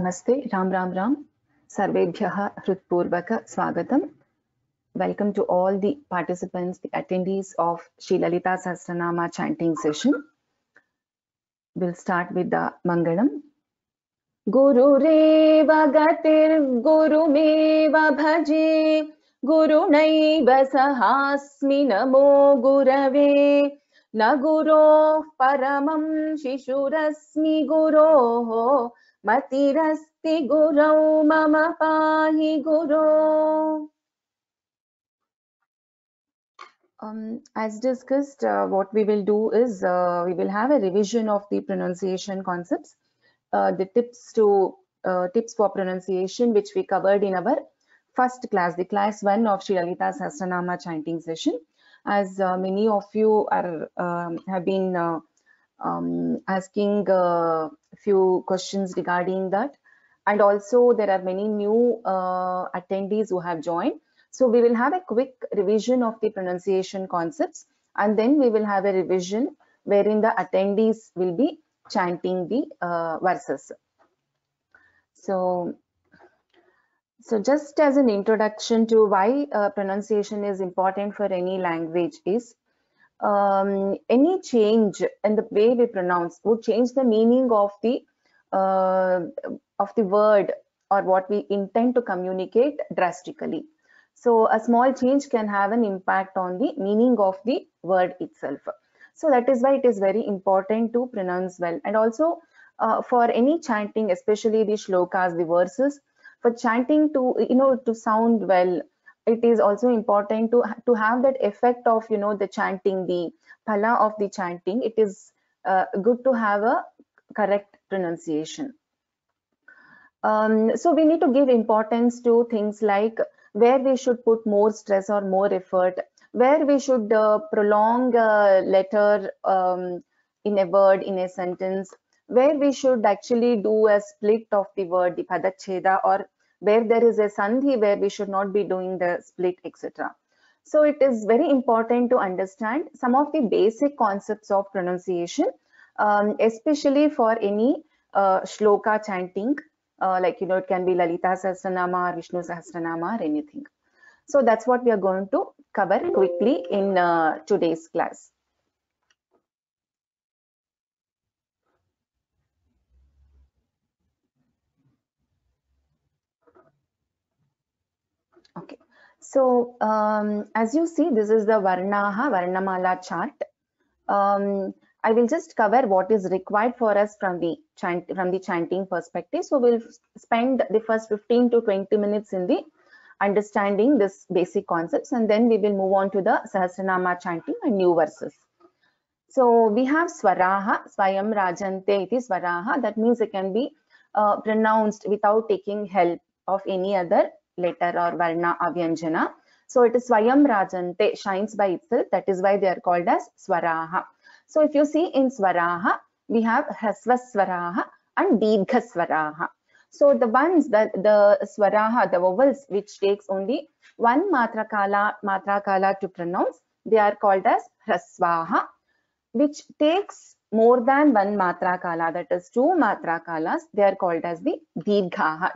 Namaste, Ram Ram Ram. Sarvebhyaha Hrutpurvaka Swagatam. Welcome to all the participants, the attendees of Sri Lalita Sahasranama chanting session. We'll start with the Mangalam. Gurureva gatir gurumeva bhaje gurunaiva sahasmi namo gurave na guroh paramam shishurasmi guroh matirasti gurau mama pahi guru. As discussed, what we will do is we will have a revision of the pronunciation concepts, the tips for pronunciation, which we covered in our first class, the class 1 of Sri Lalita Sahasranama chanting session. As many of you are have been asking a few questions regarding that, and also there are many new attendees who have joined. So we will have a quick revision of the pronunciation concepts, and then we will have a revision wherein the attendees will be chanting the verses. So just as an introduction to why pronunciation is important for any language is any change in the way we pronounce would change the meaning of the word or what we intend to communicate drastically. So a small change can have an impact on the meaning of the word itself. So that is why it is very important to pronounce well. And also for any chanting, especially the shlokas, the verses, for chanting to sound well, it is also important to have that effect of the chanting, the phala of the chanting. It is good to have a correct pronunciation. So we need to give importance to things like where we should put more stress or more effort, where we should prolong a letter in a word, in a sentence, where we should actually do a split of the word, the padacheda, or where there is a sandhi where we should not be doing the split, etc. So it is very important to understand some of the basic concepts of pronunciation, especially for any shloka chanting. Like it can be Lalita Sahasranama or Vishnu Sahasranama or anything. So that's what we are going to cover quickly in today's class. Okay, so as you see, this is the Varnamala chart. I will just cover what is required for us from the chanting perspective. So we'll spend the first 15 to 20 minutes in the understanding this basic concepts, and then we will move on to the Sahasranama chanting and new verses. So we have Swaraha, Swayam Rajante iti Swaraha. That means it can be pronounced without taking help of any other letter or Varna Avyanjana. So it is Swayam Rajante, shines by itself. That is why they are called as Swaraha. So if you see in Swaraha, we have Hasva Swaraha and Deergha Swaraha. So the ones that the Swaraha, the vowels which takes only one matra kala to pronounce, they are called as Hrasvaha. Which takes more than one matra kala, that is 2 matra kalas, they are called as the Deergha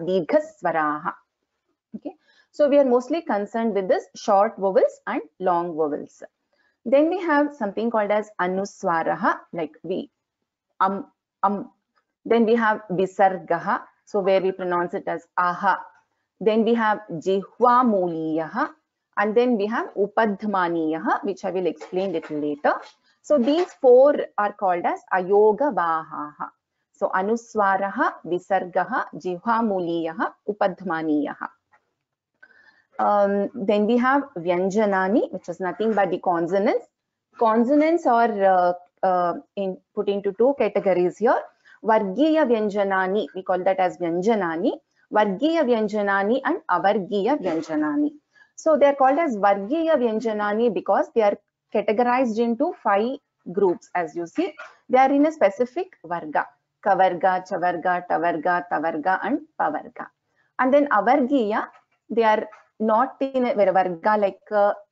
Swaraha. Okay, so we are mostly concerned with this short vowels and long vowels. Then we have something called as Anuswaraha, like we Then we have Visargaha, so where we pronounce it as aha. Then we have Jihva Muliyaha, and then we have Upadhmaniyaha, which I will explain little later. So these 4 are called as Ayoga Vahaha. So Anuswaraha, Visargaha, Jihva Muliyaha, Upadhmaniyaha. Then we have Vyanjanani, which is nothing but the consonants. Consonants are put into 2 categories here. Vargiya Vyanjanani, we call that as Vyanjanani. Vargiya Vyanjanani and Avargiya Vyanjanani. So they are called as Vargiya Vyanjanani because they are categorized into 5 groups. As you see, they are in a specific varga: Kavarga, Chavarga, Tavarga, Tavarga, and Pavarga. And then Avargiya, they are not in a varga like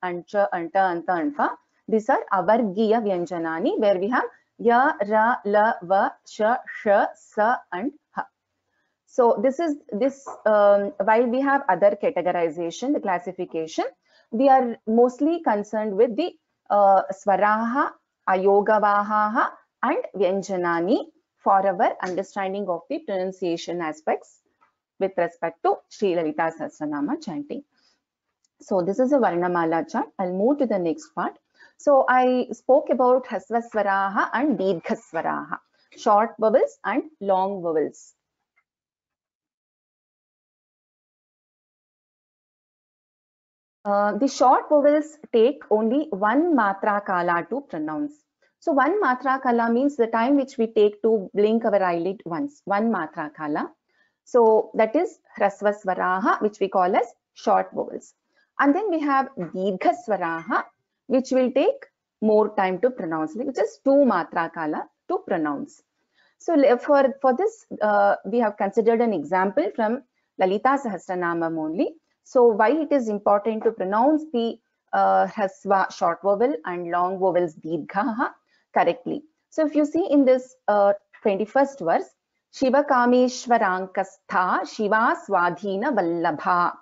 Ancha, Anta, Anta, Anta. These are Avargiya Vyanjanani, where we have Ya, Ra, La, Va, Sha, Sha, Sa, and Ha. So this is while we have other categorization, the classification, we are mostly concerned with the swaraha, ayogavaha and vyanjanani for our understanding of the pronunciation aspects with respect to Sri Lalita Sahasranama chanting. So this is a Varnamala chart. I'll move to the next part. So I spoke about Hasvaswaraha and Dirghaswaraha, short vowels and long vowels. The short vowels take only one matra kala to pronounce. So one matra kala means the time which we take to blink our eyelid once, one matra kala. So that is Hrasvaswaraha, which we call as short vowels. And then we have Dirghaswaraha, which will take more time to pronounce, which is two matra kala to pronounce. So for this, we have considered an example from Lalita Sahasranamam only. So why it is important to pronounce the Hasva short vowel and long vowels Dirghaha correctly. So if you see in this 21st verse, Shiva Kameshwarankastha Shiva Swadhina Vallabha.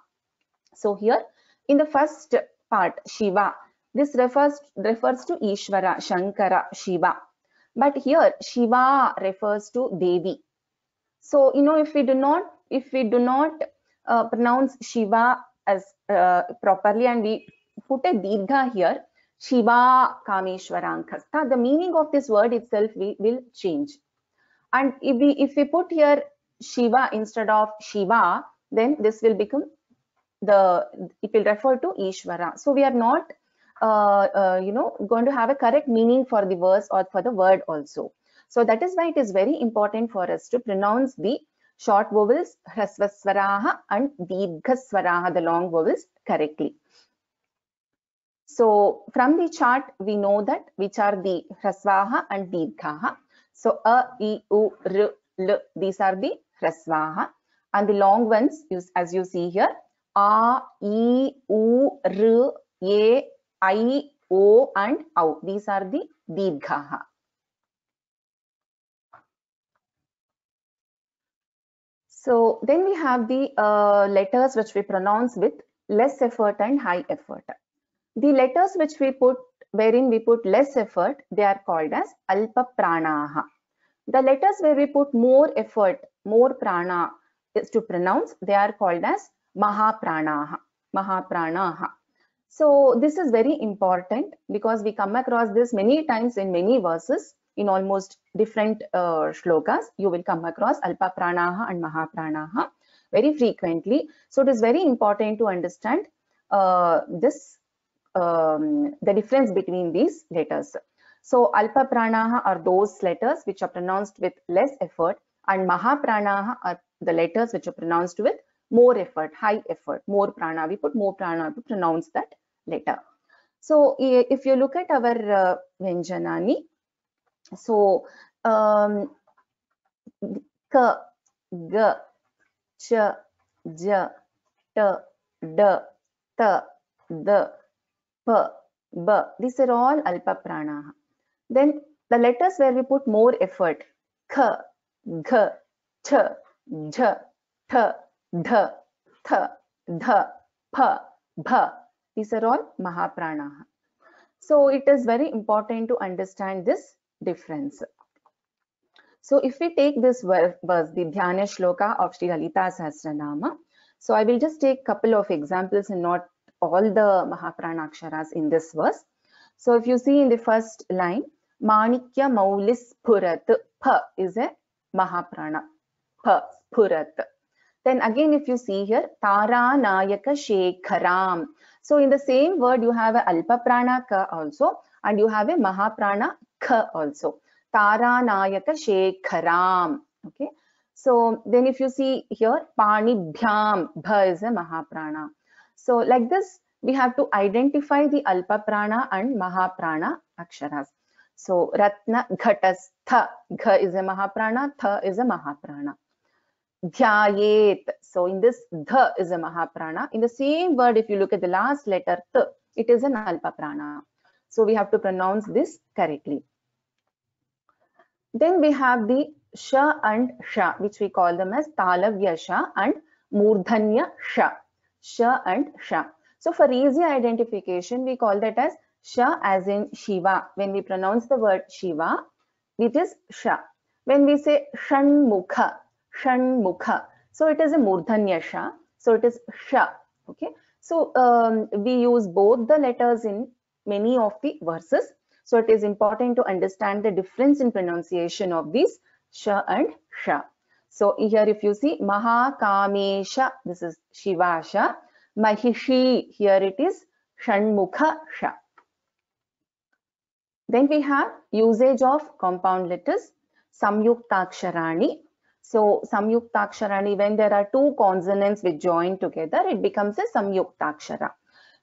So here in the first part, Shiva, this refers to Ishvara, Shankara, Shiva. But here Shiva refers to Devi. So if we do not pronounce Shiva as properly and we put a dirgha here, Shiva Kameshwarankastha, the meaning of this word itself will change. And if we put here Shiva instead of Shiva, then this will become it will refer to Ishvara. So we are not going to have a correct meaning for the verse or for the word also. So that is why it is very important for us to pronounce the short vowels Hrasvaswaraha and Dirghaswaraha, the long vowels, correctly. So from the chart, we know that which are the Hrasvaha and Dirghaha. So A, I, U, R, L, these are the Hrasvaha. And the long ones, as you see here, A, I, U, R, E, I, O and Au. These are the Dirghaha. So then we have the letters which we pronounce with less effort and high effort. The letters which we put, wherein we put less effort, they are called as Alpa Pranaha. The letters where we put more effort, more prana is to pronounce, they are called as Mahapranaha. Mahapranaha. So this is very important because we come across this many times in many verses. In almost different shlokas, you will come across Alpa Pranaha and Mahapranaha very frequently. So it is very important to understand the difference between these letters. So Alpa Pranaha are those letters which are pronounced with less effort, and Mahapranaha are the letters which are pronounced with more effort, high effort, more prana. We put more prana to pronounce that letter. So if you look at our Vyanjanani, so Ka, Ga, Cha, Ja, Ta, Da, Ta, Da, Pa, Ba. These are all Alpa Pranaha. Then the letters where we put more effort, Kha, Gha, Th, Jha, Th, Dha, Th, Dha, Pa, Bha. These are all Mahapranaha. So it is very important to understand this difference. So if we take this verse, the Dhyana Shloka of Sri Lalita Sahasranama, so I will just take a couple of examples and not all the Mahaprana Aksharas in this verse. So if you see in the first line, Manikya Maulis Purat, Pa is a Mahaprana, Pa, Purat. Then again, if you see here, Tara Nayaka Shekharam. So in the same word, you have a Alpa Prana Ka also, and you have a Mahaprana Ka also. Tara Nayaka Shekharam. Okay. So then if you see here, Panibhyam, Bha is a Mahaprana. So like this, we have to identify the Alpa Prana and Mahaprana Aksharas. So Ratna Ghatastha, Gha is a Mahaprana, Tha is a Mahaprana. Dhyayet. So in this, Dha is a Mahaprana. In the same word, if you look at the last letter, Th, it is an Alpa Prana. So we have to pronounce this correctly. Then we have the sha and sha, which we call them as talavya sha and murdhanya sha. Sha and sha. So for easy identification, we call that as sha as in Shiva. When we pronounce the word Shiva, it is sha. When we say Shanmukha, Shanmukha, so it is a murdhanya sha. So it is sha. Okay. So we use both the letters in many of the verses. So it is important to understand the difference in pronunciation of these sha and sha. So here if you see Mahakamesha, this is Shiva sha. Mahishi, here it is Shanmukha sha. Then we have usage of compound letters, Samyuktaksharani. So Samyuktaksharani, when there are two consonants which join together, it becomes a Samyuktakshara.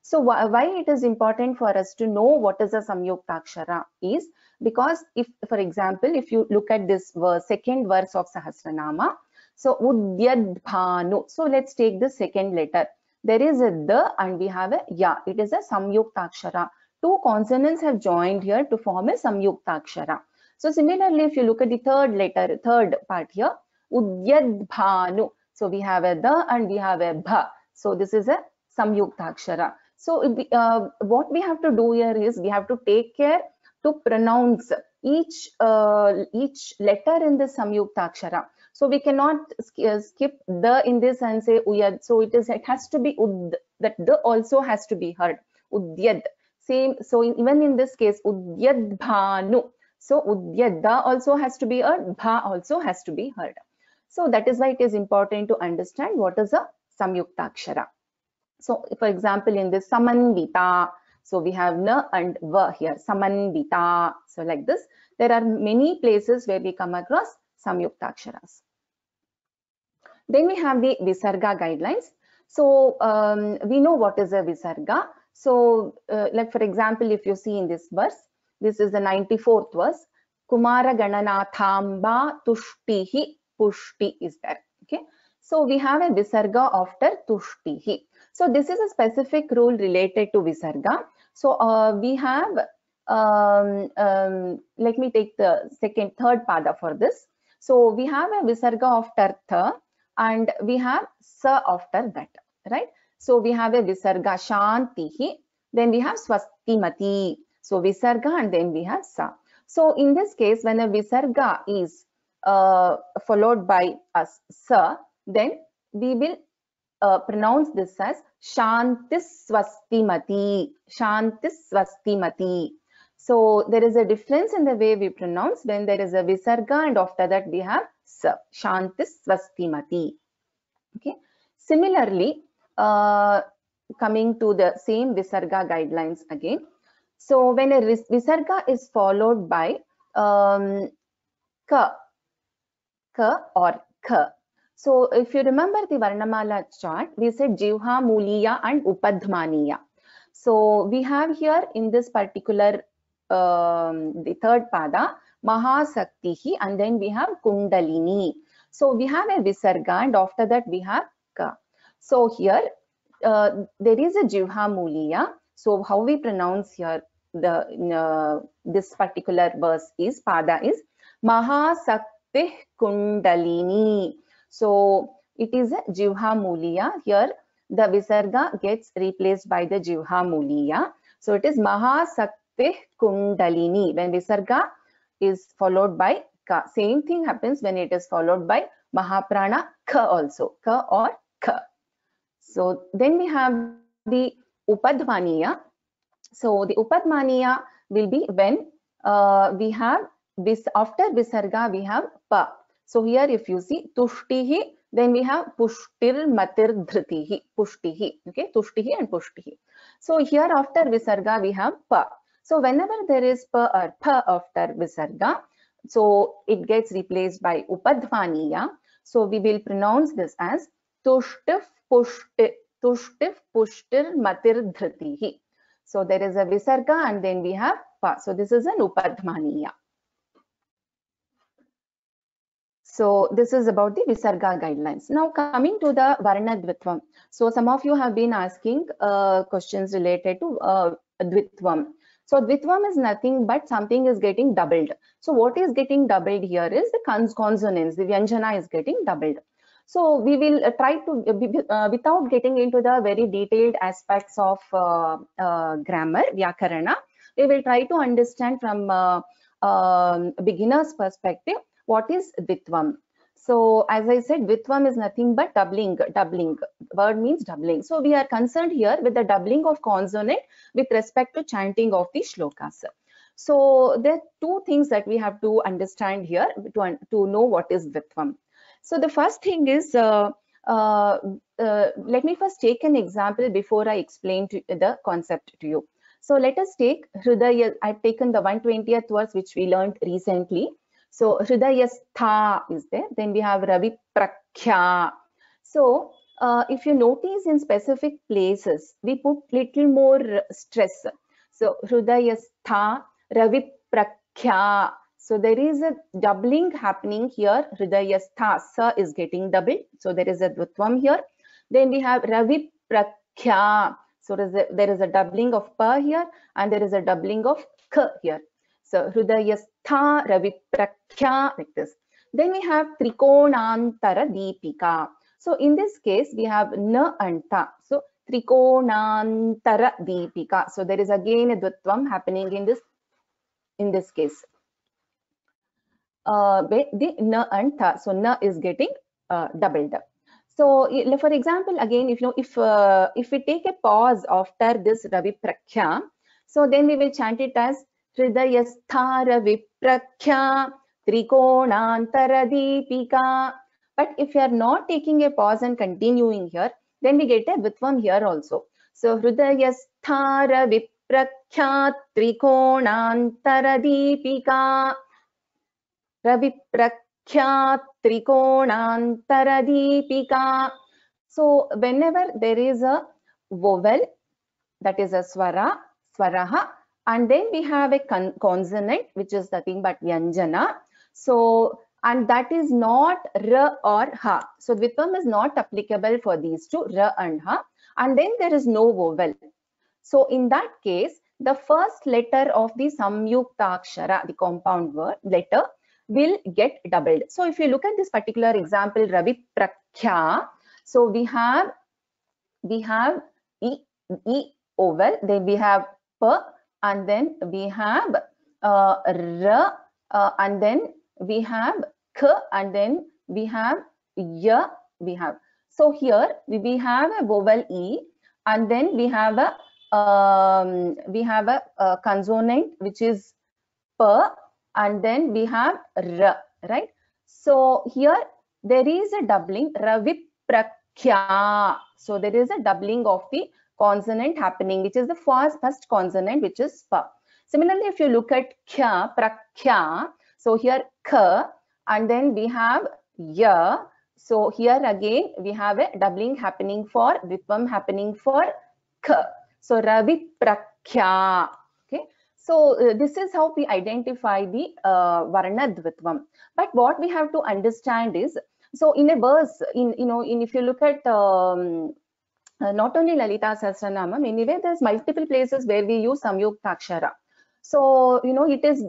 So why it is important for us to know what is a Samyuktakshara is because if, for example, if you look at this verse, second verse of Sahasranama, so Udyadbhanu. So let's take the second letter. There is a the and we have a ya. It is a Samyuktakshara. Two consonants have joined here to form a Samyuktakshara. So similarly, if you look at the third letter, third part here, Udyadbhanu. So we have a the and we have a bha. So this is a Samyuktakshara. So what we have to do here is we have to take care to pronounce each letter in the Samyuktakshara. So we cannot skip the in this and say uyad. So it has to be ud, that the also has to be heard. Udyad. Same. So even in this case, udyad bhanu. So udyad da also has to be heard. Bha also has to be heard. So that is why it is important to understand what is a Samyuktakshara. So for example, in this Samanvita, so we have na and va here, Samanvita. So like this, there are many places where we come across Samyuktaksharas. Then we have the Visarga guidelines. So we know what is a Visarga. So like for example, if you see in this verse, this is the 94th verse, Kumara Gananathamba Tushtihi, Pushti is there. Okay. So we have a Visarga after Tushtihi. So this is a specific rule related to Visarga. So we have, let me take the third pada for this. So we have a Visarga after Tha and we have Sa after that, right? So we have a Visarga Shantihi, then we have Swastimati. So Visarga and then we have Sa. So in this case, when a Visarga is followed by a Sa, then we will pronounce this as Shantis Swastimati. Shantis Swastimati. So there is a difference in the way we pronounce when there is a Visarga and after that we have Sa. Shantis Swastimati. Okay. Similarly, coming to the same Visarga guidelines again. So when a Visarga is followed by Ka or Ka. So if you remember the Varnamala chart, we said Jivha, Muliya and Upadhmaniya. So we have here in this particular, the third pada, Mahasaktihi and then we have Kundalini. So we have a Visarga and after that we have Ka. So here there is a Jivha Muliya. So how we pronounce here this particular verse is, pada is Mahasaktih Kundalini. So it is a Jivha Muliya. Here the Visarga gets replaced by the Jivha Muliya. So it is Mahasaktih Kundalini. When Visarga is followed by Ka. Same thing happens when it is followed by Mahaprana Ka also. Ka or Ka. So then we have the Upadhmaniya. So the Upadhmaniya will be when we have this, after Visarga we have Pa. So here if you see Tushtihi, then we have Pushtir Matir Dhritihi. Pushtihi. Okay, Tushtihi and Pushtihi. So here after Visarga we have Pa. So whenever there is Pa or Pa after Visarga, so it gets replaced by Upadhmaniya. So we will pronounce this as Tushtif Pushtir Matir Dhritihi. So there is a Visarga and then we have Pa. So this is an Upadhmaniya. So this is about the Visarga guidelines. Now coming to the Varna Dvitvam. So some of you have been asking questions related to Dvitvam. So Dvitvam is nothing but something is getting doubled. So what is getting doubled here is the consonants, the Vyanjana is getting doubled. So we will try to, without getting into the very detailed aspects of grammar, Vyakarana, we will try to understand from beginner's perspective, what is Dvitvam. So as I said, Dvitvam is nothing but doubling. Word means doubling. So we are concerned here with the doubling of consonant with respect to chanting of the shlokas. So there are two things that we have to understand here to know what is Dvitvam. So the first thing is, let me first take an example before I explain the concept to you. So let us take Hridaya. I've taken the 120th verse which we learned recently. So Hridayastha is there. Then we have Ravi Prakhya. So if you notice in specific places, we put little more stress. So Hridayastha, Ravi Prakhya. So there is a doubling happening here. Hridayastha, sa is getting doubled. So there is a Dvitvam here. Then we have Ravi Prakhya. So there is a doubling of pa here, and there is a doubling of k here. So Hridayastha, Ravi Prakhya, like this. Then we have Trikonantara Deepika. So in this case, we have na and ta. So Trikonantara Deepika. So there is again a Dvitvam happening in this case. The na and tha. So na is getting doubled. So for example, again, if we take a pause after this Ravi Prakhya, so then we will chant it as Hridayastha Ravi Prakhya Trikonantara Deepika. But if you are not taking a pause and continuing here, then we get a Dvitvam here also. So Hridayastha Ravi Prakhya Trikonantara Deepika. Ravi Prakhya Trikonantara Deepika. So whenever there is a vowel, that is a swara, swaraha, and then we have a consonant, which is nothing but Vyanjana. So, and that is not ra or ha. So Dvitvam is not applicable for these two, ra and ha. And then there is no vowel. So in that case, the first letter of the Samyuktakshara, the compound word letter, will get doubled. So if you look at this particular example, Ravi Prakhya, so we have E vowel, then we have P, and then we have R, and then we have K, and then we have Y, we have. So here we have a vowel E, and then we have a consonant which is P, and then we have R, right? So here there is a doubling, Ravi Prakhya. So there is a doubling of the consonant happening, which is the first consonant, which is pa. Similarly, if you look at kya, prakhya, so here k, and then we have ya. So here again we have a doubling happening for Dvitvam happening for k. So Ravi Prakhya. Okay. So this is how we identify the Varna Dvitvam. But what we have to understand is, so in a verse, if you look at not only Lalita Sahasranamam, anyway, there's multiple places where we use Samyuktakshara. So it is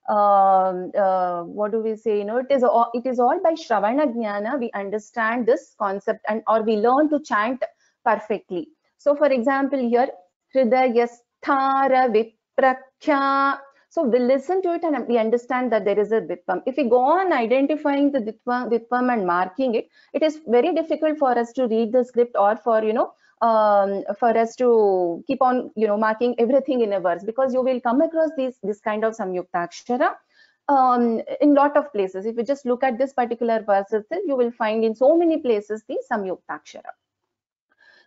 what do we say? It is all by Shravana Jnana we understand this concept, or we learn to chant perfectly. So for example, here Hridayasthara Viprakhya. So we listen to it and we understand that there is a Dvitvam. If we go on identifying the Dvitvam and marking it, it is very difficult for us to read the script, or for for us to keep on marking everything in a verse, because you will come across this kind of Samyuktakshara in lot of places. If you just look at this particular verse itself, you will find in so many places the Samyuktakshara.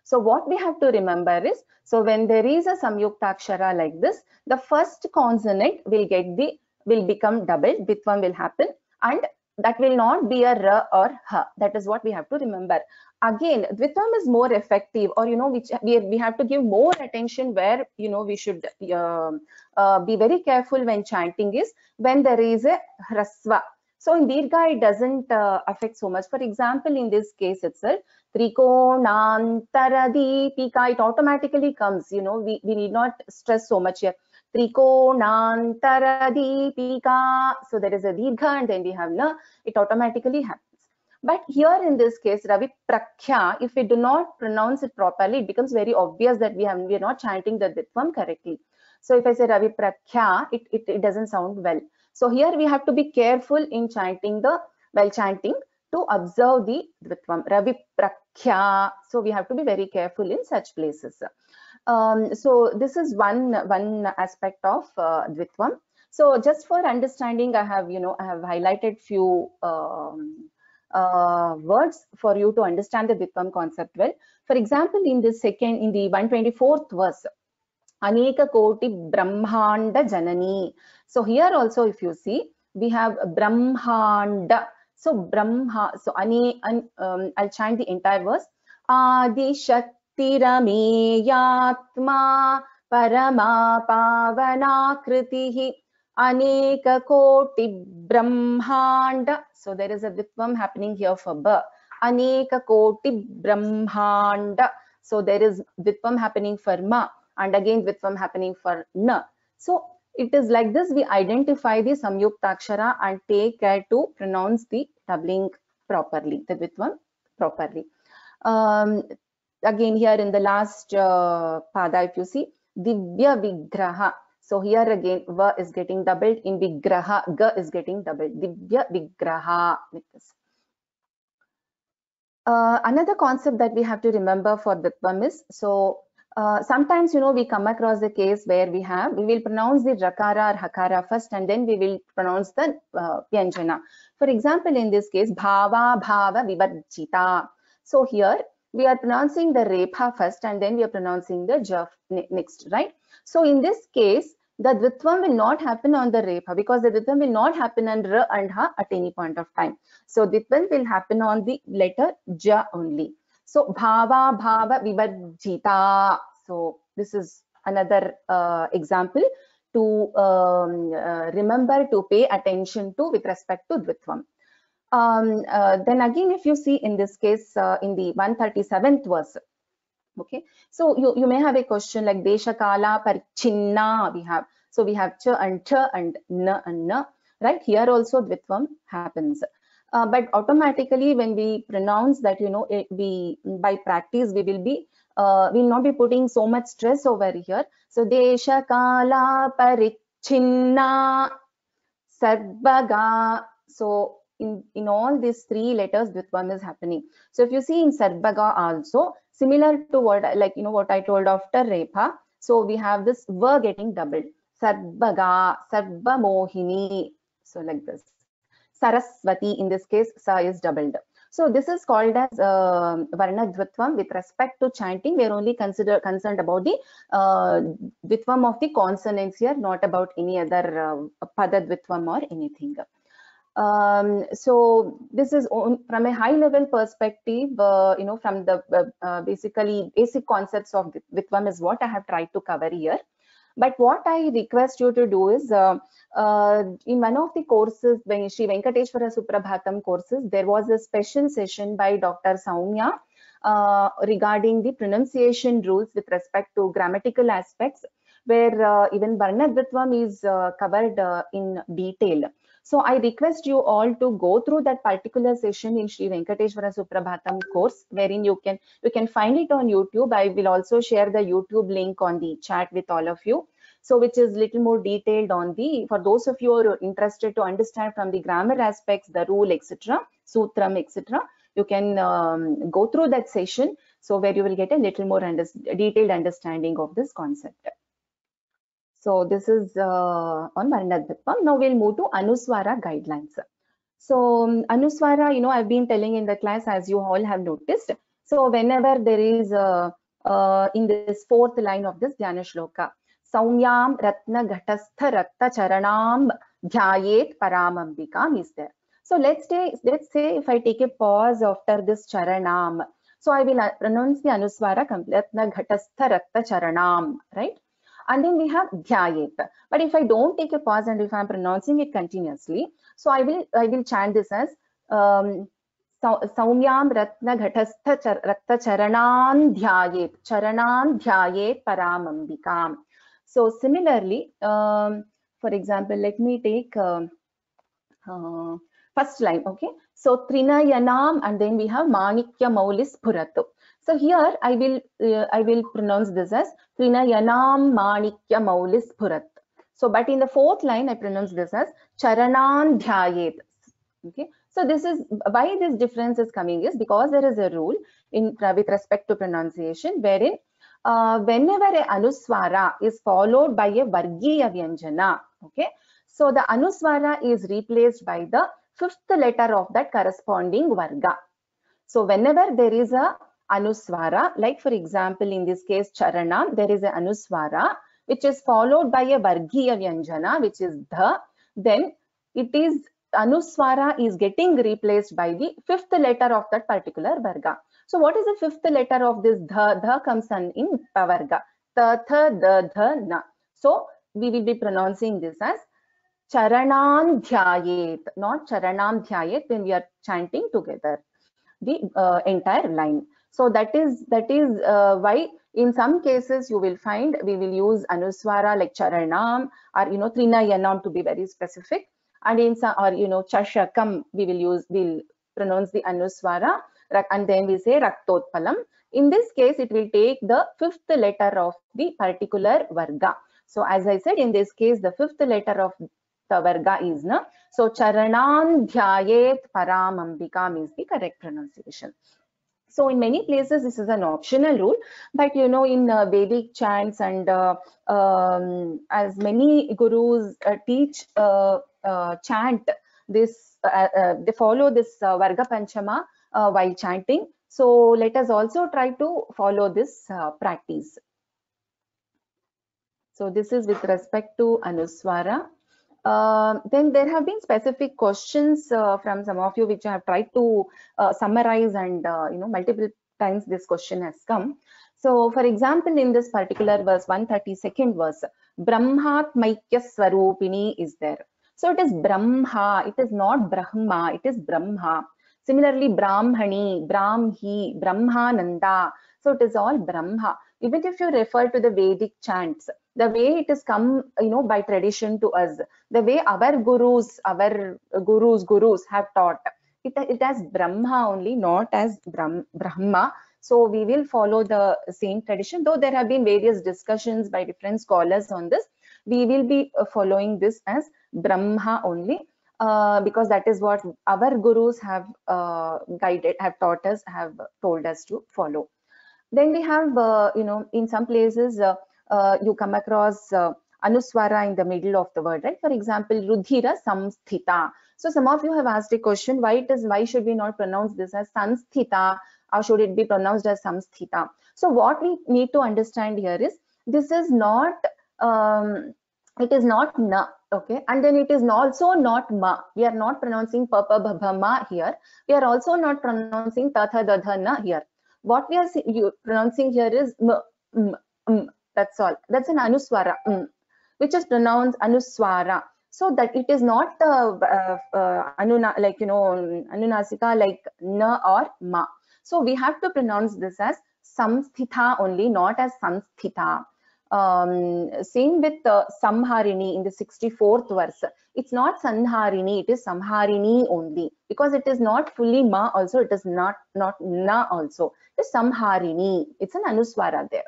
So what we have to remember is, so when there is a Samyuktakshara like this, the first consonant will become doubled, Dvitvam will happen, and that will not be a ra or ha. That is what we have to remember. Again, Dvitvam is more effective, or which we have to give more attention, where we should be very careful when chanting is when there is a hrasva. So in Dirgha, it doesn't affect so much. For example, in this case itself, Trikonantara Deepika, it automatically comes, you know, we need not stress so much here. Trikonantara Deepika. So there is a Dirgha and then we have Na, it automatically happens. But here in this case, Ravi Prakhya, if we do not pronounce it properly, it becomes very obvious that we are not chanting the Ditvam correctly. So if I say Ravi Prakhya, it doesn't sound well. So here we have to be careful in chanting while chanting to observe the Dvitvam. Ravi Prakhya. So we have to be very careful in such places. So this is one aspect of Dvitvam. So just for understanding, I have highlighted few words for you to understand the Dvitvam concept well. For example, in the 124th verse, Aneka Koti Brahmanda Janani. So here also, if you see, we have Brahmanda. So Brahma. So I'll chant the entire verse. Adi Shakti Rameyatma Parama Pavana Kritihi Aneka Koti Brahmanda. So there is a Dvitvam happening here for B. Aneka Koti Brahmanda. So there is Dvitvam happening for Ma. And again Dvitvam happening for Na. So it is like this, we identify the Samyuktakshara and take care to pronounce the doubling properly, the Dvitvam properly. Again here in the last pada, if you see, Divya Vigraha. So here again, Va is getting doubled, in Vigraha, Ga is getting doubled, Divya Vigraha. Like this. Another concept that we have to remember for Dvitvam is, so sometimes, you know, we come across the case where we will pronounce the Rakara or Hakara first and then we will pronounce the Vyanjana. For example, in this case, Bhava Bhava Vivarjita. So here we are pronouncing the Repha first and then we are pronouncing the Jaf next, right? So in this case, the Dvitvam will not happen on the Repha because the Dvitvam will not happen on R and Ha at any point of time. So Dvitvam will happen on the letter Ja only. So Bhava Bhava Vivarjita. So this is another example to remember to pay attention to with respect to Dvitvam. Then again, if you see in this case, in the 137th verse, okay, so you may have a question like Desha Kala Parichinna we have. So we have Cha and Na and Na, right? Here also Dvitvam happens. But automatically when we pronounce that, you know, by practice we will not be putting so much stress over here. So Desha Kala Parichinna Sarvaga. So in all these three letters Dvitvam is happening. So if you see in Sarvaga also, similar to what I told after Repha, so we have this V getting doubled. Sarvaga, Sarva Mohini. So like this. Saraswati, in this case, Sa is doubled. So this is called as Varna Dvitvam with respect to chanting. We are only concerned about the Dvitvam of the consonants here, not about any other Pada Dvitvam or anything. So this is from a high level perspective, you know, from the basic concepts of Dvitvam is what I have tried to cover here. But what I request you to do is, in one of the courses, Sri Venkateshwara Suprabhatam courses, there was a special session by Dr. Soumya regarding the pronunciation rules with respect to grammatical aspects, where even Varna Dvitvam is covered in detail. So I request you all to go through that particular session in Sri Venkateshwara Suprabhatam course, wherein you can find it on YouTube. I will also share the YouTube link on the chat with all of you. So which is little more detailed on for those of you who are interested to understand from the grammar aspects, the rule, etc., sutram, etc., you can go through that session. So where you will get a little more detailed understanding of this concept. So this is on Varna Dvitvam. Now we'll move to Anuswara guidelines. So Anuswara, you know, I've been telling in the class, as you all have noticed. So whenever there is in this fourth line of this Dhyana Shloka, Saumyam Ratna Ghatastha Rakta Charanam Dhyayet Paramambikam is there. So let's say if I take a pause after this Charanam, so I will pronounce the Anuswara complete, Ratna Ghatastha Rakta Charanam, right? and then we have dhyayet. But if I don't take a pause and if I'm pronouncing it continuously, so I will chant this as Saumyam Ratna Ghatastha Rakta Charanam Dhyayet Paramambikam. So similarly, for example, let me take first line, okay? So Trinayanam, and then we have Manikya Maulis Puratu. So here I will pronounce this as Trinayanam Manikya Maulis Purat. So, but in the fourth line I pronounce this as Charanan Dhyayet. Okay. So this is why this difference is coming is because there is a rule in with respect to pronunciation wherein whenever a anuswara is followed by a vargiya vyanjana, okay, so the anuswara is replaced by the fifth letter of that corresponding varga. So whenever there is a anuswara, like for example in this case charana, there is a anuswara which is followed by a vargiya vyanjana which is dha, then it is anuswara is getting replaced by the fifth letter of that particular varga. So what is the fifth letter of this dha? Dha comes in pavarga. Ta, tha, da, dha, na. So we will be pronouncing this as Charanam Dhyayet, not Charanam Dhyayet when we are chanting together the entire line. So that is why in some cases you will find we will use anuswara like Charanam or Trinayanam to be very specific. And in some, or Chashakam, we'll pronounce the anuswara and then we say Raktotpalam. In this case, it will take the fifth letter of the particular varga. So as I said, in this case, the fifth letter of the varga is na. So Charanan Dhyayet Paramambikam is the correct pronunciation. So in many places, this is an optional rule, but in Vedic chants and as many gurus teach chant this, they follow this Varga Panchama while chanting. So let us also try to follow this practice. So this is with respect to Anuswara. Then there have been specific questions from some of you which I have tried to summarize, and multiple times this question has come. So for example, in this particular verse, 132nd verse, Brahmatmaikya Swarupini is there. So it is Brahma, it is not Brahma, it is Brahma. Similarly, Brahmani, Brahmi, Brahmananda. So it is all Brahma. Even if you refer to the Vedic chants, the way it is come, by tradition to us, the way our gurus have taught, it as Brahma only, not as Brahma. So we will follow the same tradition, though there have been various discussions by different scholars on this. We will be following this as Brahma only, because that is what our gurus have guided, have taught us, have told us to follow. Then we have, in some places, you come across anuswara in the middle of the word, right? For example, Rudhira Samsthita. So some of you have asked a question, why should we not pronounce this as Samsthita, or should it be pronounced as Samsthita? So what we need to understand here is, this is not, it is not na, okay? And then it is also not ma. We are not pronouncing papa bhaba ma here. We are also not pronouncing tatha dadha na here. What we are pronouncing here is m. That's all. That's an anuswara, which is pronounced anuswara. So that it is not anunasika like na or ma. So we have to pronounce this as samsthita only, not as samsthita. Same with Samharini in the 64th verse. It's not Sanharini, it is Samharini only, because it is not fully ma also, it is not na also. It's Samharini. It's an anuswara there.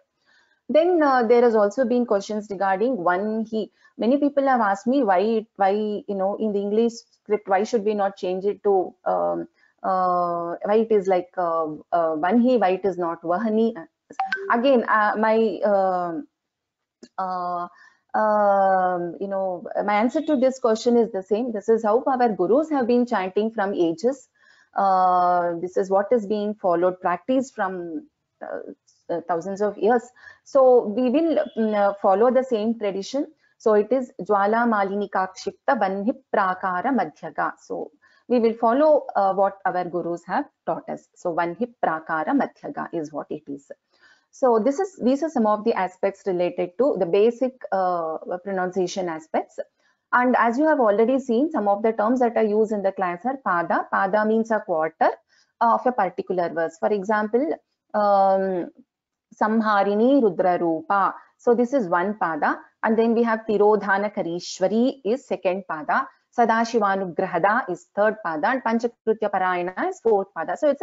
Then there has also been questions regarding one he. Many people have asked me why in the English script, why should we not change it to why it is like one he, why it is not vahani. Again, my answer to this question is the same. This is how our gurus have been chanting from ages. This is what is being followed, practiced from thousands of years. So we will follow the same tradition. So it is Jwala Malini Kakshipta Vanhi Prakara Madhyaga. So we will follow what our gurus have taught us. So Vanhi Prakara Madhyaga is what it is. So these are some of the aspects related to the basic pronunciation aspects. And as you have already seen, some of the terms that are used in the class are pada. Pada means a quarter of a particular verse. For example, Samharini Rudra Rupa. So this is one pada. And then we have Tirodhana Karishwari is second pada. Sadashivanugrahada is third pada. And Panchakritya Parayana is fourth pada. So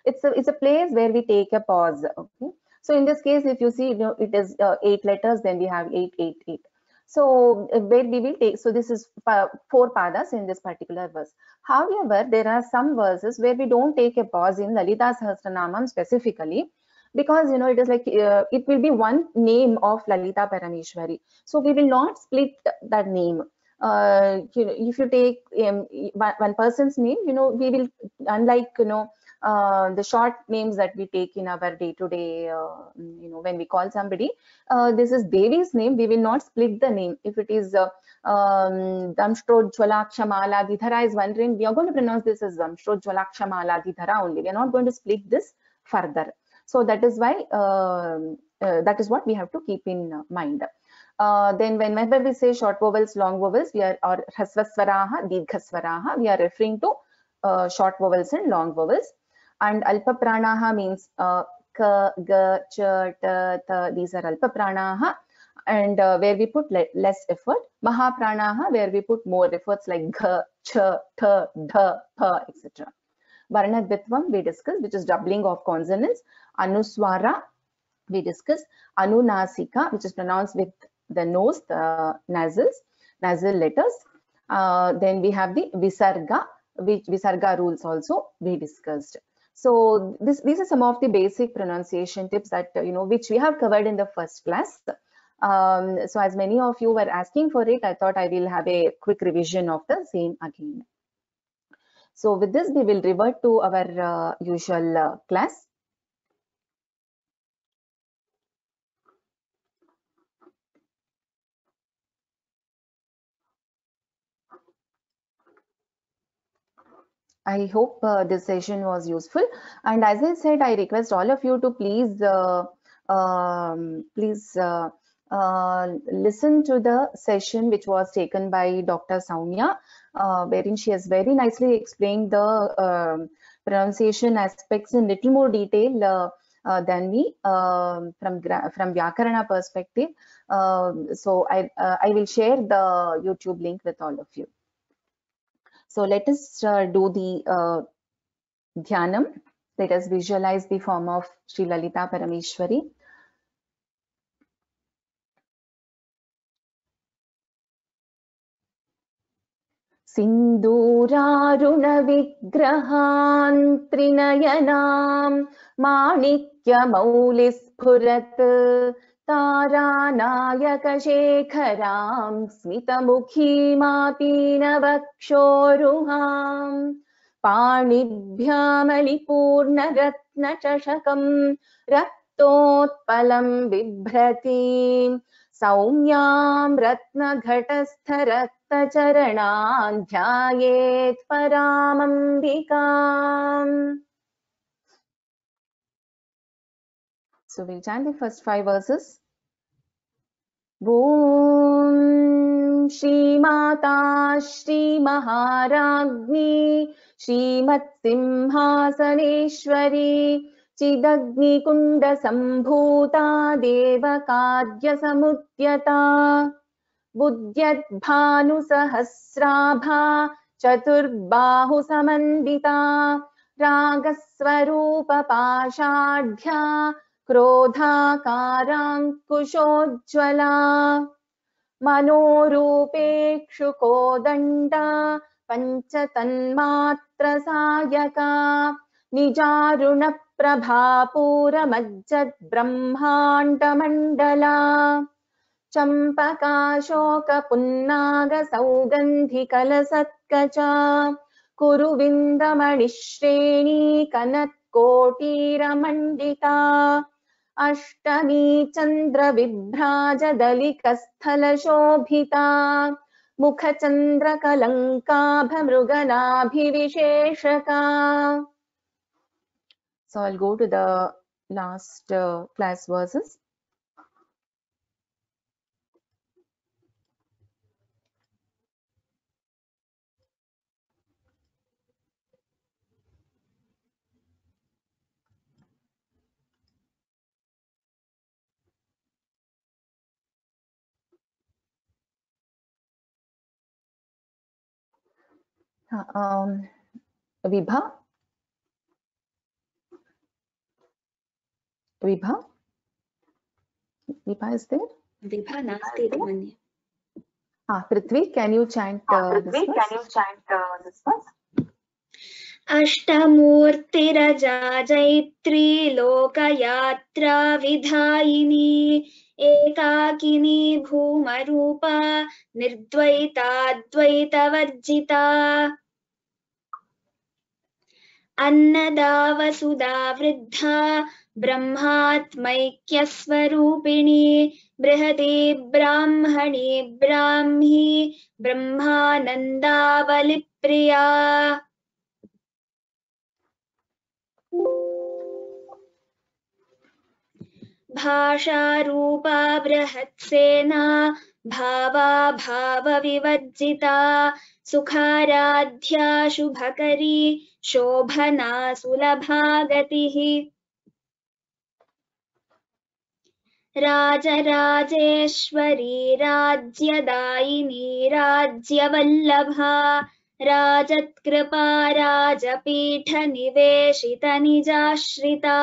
it's a place where we take a pause. Okay. So in this case, if you see, it is 8 letters, then we have 8, 8, 8. So where we will take, so this is 4 padas in this particular verse. However, there are some verses where we don't take a pause in Lalita Sahasranamam specifically, because it is like it will be one name of Lalita Parameshwari. So we will not split that name. If you take one person's name, we will, unlike the short names that we take in our day-to-day, when we call somebody, this is Devi's name, we will not split the name. If it is Damshtrojwalakshamala is one ring, we are going to pronounce this as Damshtrojwalakshamala only. We are not going to split this further. So that is why, that is what we have to keep in mind. Then whenever we say short vowels, long vowels, or Hrasvaswaraha, Dirghaswaraha, we are referring to short vowels and long vowels. And Alpa Pranaha means Ka, Ga, Cha, Ta, Ta, these are Alpa Pranaha, and where we put less effort. Maha Pranaha, where we put more efforts like Gha, Cha, Ta, Dha, Pa, etc. Varnadvitvam we discussed, which is doubling of consonants. Anuswara we discussed. Anunasika, which is pronounced with the nose, the nasal letters. Then we have the Visarga, which Visarga rules also we discussed. So these are some of the basic pronunciation tips that which we have covered in the first class. So as many of you were asking for it, I thought I will have a quick revision of the same again. So with this, we will revert to our usual class. I hope this session was useful. And as I said, I request all of you to please listen to the session which was taken by Dr. Soumya, wherein she has very nicely explained the pronunciation aspects in little more detail than me from Vyakarana perspective. So I will share the YouTube link with all of you. So let us do the Dhyanam. Let us visualize the form of Sri Lalita Parameshwari. Sinduraruna vigrahan trinayanam manikya maulis phurat Taranayakashekharam smitamukhi mapinavakshoruham Panibhyamalipurnaraत्नचषकं रक्तोत्पलं बिभ्रतीं सौम्यां रत्नघटस्थरक्तचरणान् ध्यायेत् परामम्बिकाम्. So we'll chant the first 5 verses. Om Shri Mata Shri Maharagni Shrimat Simhasaneshwari Chidagni Kunda Sambhuta Devakadya Samudyata Budyat Bhanu Sahasrabha Chaturbahu Samandita Ragaswarupa Pashadhya क्रोधाकाराङ्कुशोज्ज्वला मनोरूपेक्षुकोदण्डा पञ्चतन्मात्रसायका निजारुणप्रभापूरमज्जद्ब्रह्माण्डमण्डला चम्पकाशोकपुन्नागसौगन्धिकलसत्कचा कुरुविन्दमणिश्रेणी कनत्कोटीरमण्डिता Ashtami चन्द्रविभ्राजदलिकस्थलशोभिता मुखचन्द्रकलङ्काभमृगनाभिविशेषका. So I'll go to the last class verses. Vibha? Vibha? Vibha is there? Vibha nasti iti manye. Prithvi, can you chant this verse? अष्टमूर्तिरजा Jaitri लोकयात्रा विधायिनी एकाकिनी भूमरूपा निर्द्वैताद्वैतवर्जिता अन्नदा वसुधा वृद्धा ब्रह्मात्मैक्यस्वरूपिणी बृहती ब्राह्मणी ब्राह्मी ब्रह्मानन्दावलिप्रिया भाषारूपा बृहत्सेना भावा भावविवर्जिता सुखाराध्या शुभकरी शोभना सुलभा गतिः राजराजेश्वरी राज्यदायिनी राज्यवल्लभा राजत्कृपा राजपीठनिवेशितनिजाश्रिता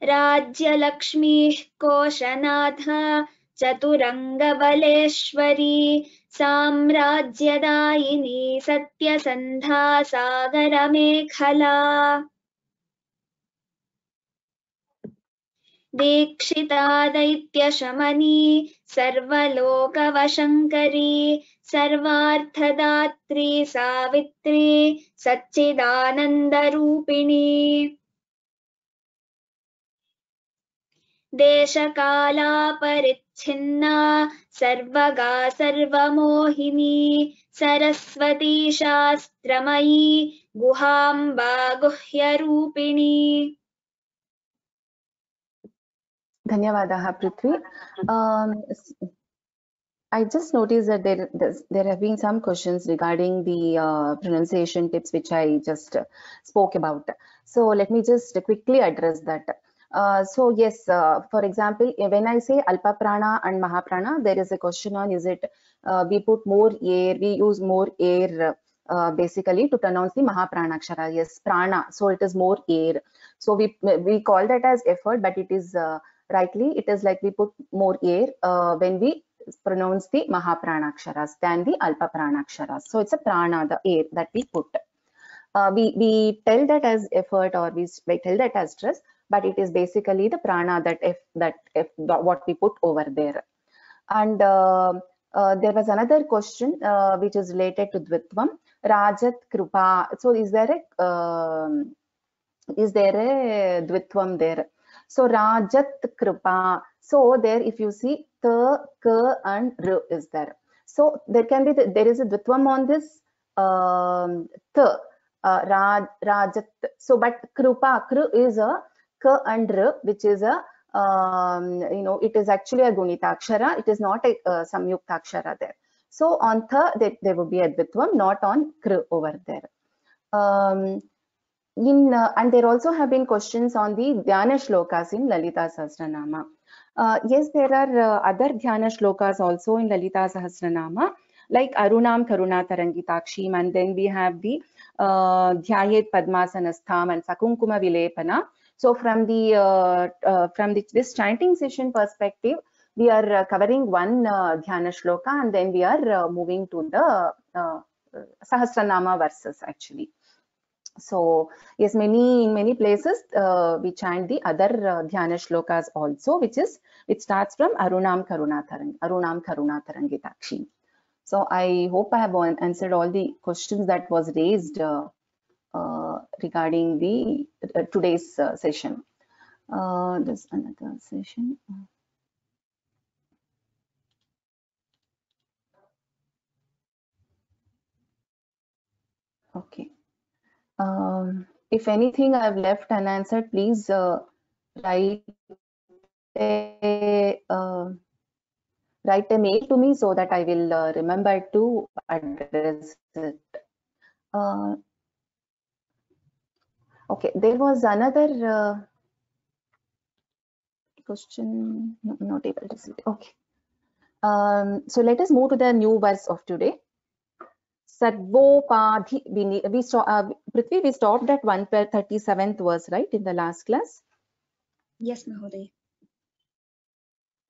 राज्यलक्ष्मीः कोशनाथा चतुरङ्गबलेश्वरी साम्राज्यदायिनी सत्यसन्धा सागरमेखला दीक्षिता दैत्यशमनी सर्वलोकवशङ्करी सर्वार्थदात्री Savitri सच्चिदानन्दरूपिणी देशकालापरिच्छिन्ना सर्वगा सर्वमोहिनी Saraswati शास्त्रमयी गुहाम्बा गुह्यरूपिणी Dhanyavadaha, Prithvi. I just noticed that there have been some questions regarding the pronunciation tips which I just spoke about. So let me just quickly address that. So yes, for example, when I say Alpa Prana and Mahaprana, there is a question on is it we put more air, we use more air basically to pronounce the Mahaprana Akshara. Yes, Prana, so it is more air. So we call that as effort, but it is rightly, it is like we put more air when we pronounce the Mahapranaksharas than the Alpa Pranaksharas. So it's a prana, the air that we put. We tell that as effort or we tell that as stress, but it is basically the prana what we put over there. And there was another question which is related to Dvitvam, Rajat Krupa. So is there a Dvitvam there? So Rajat Krupa. So there, if you see T, K, and R is there. So there can be there is a Dvitvam on this T, Rajat. So but Krupa, Kru is a K and R, which is a it is actually a Gunitakshara. It is not a Samyuktakshara there. So on Th there will be a Dvitvam, not on Kr over there. And there also have been questions on the Dhyana Shlokas in Lalita Sahasranama. Yes, there are other Dhyana Shlokas also in Lalita Sahasranama, like Arunam Karuna Tarangitakshim, and then we have the Dhyayet Padmasanastham and Sakunkuma Vilepana. So from this chanting session perspective, we are covering one Dhyana Shloka, and then we are moving to the Sahasranama verses actually. So yes, in many places we chant the other Dhyana Shlokas also, which starts from Arunam Karuna Tarangitakshim. So I hope I have answered all the questions that was raised regarding the today's session. There's another session. Okay. If anything I have left unanswered, please write a mail to me so that I will remember to address it. Okay, there was another question. No, not able to see it. Okay. So let us move to the new verse of today. Sarvopadhi. Prithvi, we stopped at 137th verse, right, in the last class? Yes, Mahoday.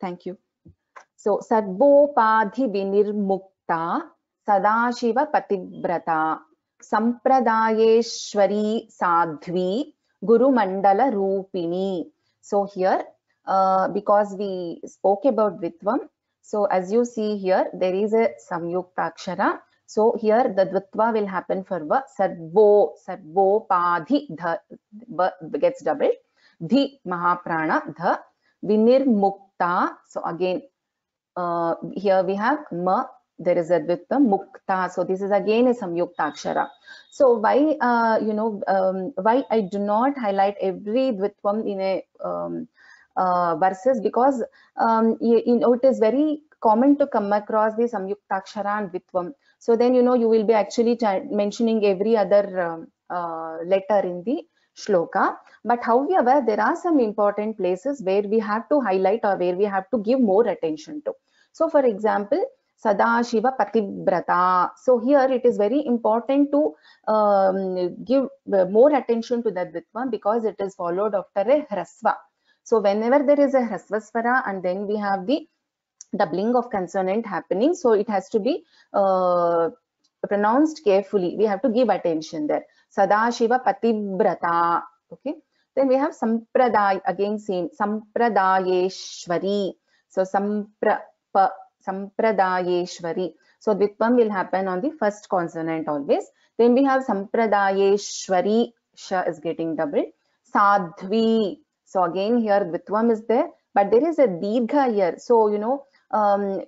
Thank you. So, Sarvopadhi vinirmukta Sadashiva pativrata Sampradayeshwari sadhvi Guru Mandala Rupini. So here, because we spoke about Dvitvam, so as you see here, there is a Samyukta Akshara. So here the Dvitva will happen for Va. Sarvopadhi, dha gets doubled. Dhi Mahaprana, dha vinirmukta. So again, here we have ma, there is a dvitvam, mukta. So this is again a samyukta akshara. So why, why I do not highlight every dvitvam in a verses, because it is very common to come across the samyukta akshara and dvitvam. So then, you will be actually mentioning every other letter in the shloka. But however, there are some important places where we have to highlight or where we have to give more attention to. So for example, Sadashiva Pativrata. So here it is very important to give more attention to that Dvitvam, because it is followed after a Hrasva. So whenever there is a Hrasvasvara and then we have the doubling of consonant happening, so it has to be pronounced carefully. We have to give attention there. Sadashiva Pativrata. Okay. Then we have Sampradaya, again same, Sampradayeshwari. So Sampradayeshwari. So Dvitvam will happen on the first consonant always. Then we have Sampradayeshwari, Sha is getting doubled. Sadhvi. So again here Dvitvam is there, but there is a Dirgha here. So,